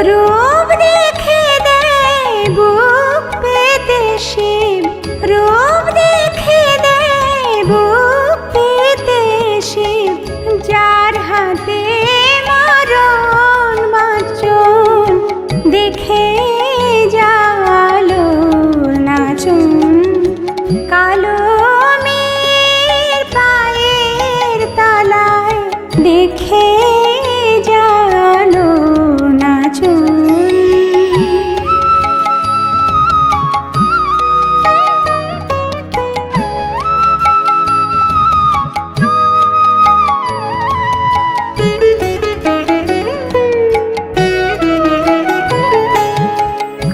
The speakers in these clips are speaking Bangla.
রূপ দেখে দেয় বুক পেতে শিব, রূপ দেখে দেয় বুক পেতে শিব, যার হাতে মরণ মাচুন দেখে জালো নাচুন। কালো মেয়ের পায়ের তলায় দেখে জালো নাচুন।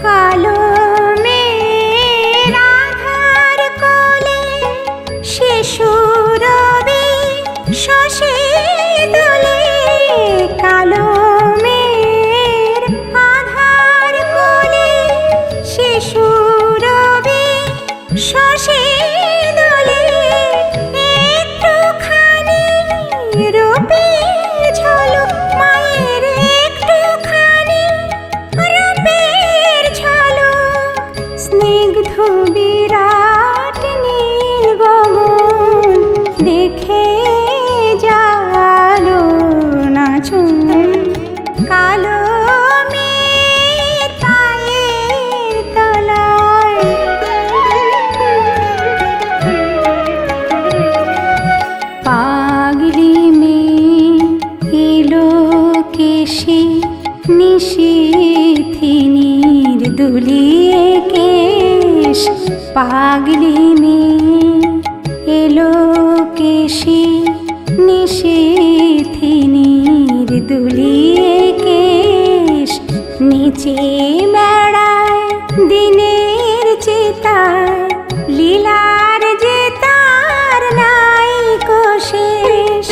কালো মেয়ের আধার কোলে শিশু রবি শশী দোলে, কালো মেয়ের আধার কোলে শিশু রবি শশী দোলে, একটুখানি রূপের ঝলক মায়ের, একটুখানি রূপের ঝলক, স্নিগ্ধ বিরাট নীল গগন দেখে জালো নাচুন। কালো মেয়ের পায়ের তলায় পাগলি মেয়ে এলো কেশে, নিশীথিনীর দুলিয়ে কেশ, পাগলি মেয়ে এলো কেশে, নিশীথিনীর দুলিয়ে কেশ, নিচে বেড়ায় দিনের চিতায়, লীলার যে তার নাই কোশেষ,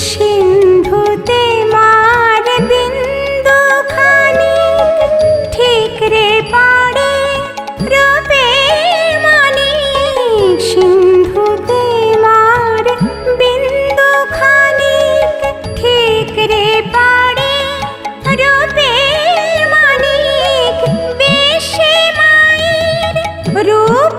সিন্ধুতে মার বিন্দু খানিক ঠিকরে পড়ে রূপের মানিক, সিন্ধুতে মার বিন্দু খানিক ঠিকরে পড়ে রূপের মানিক, বেশে মায়ের রূপ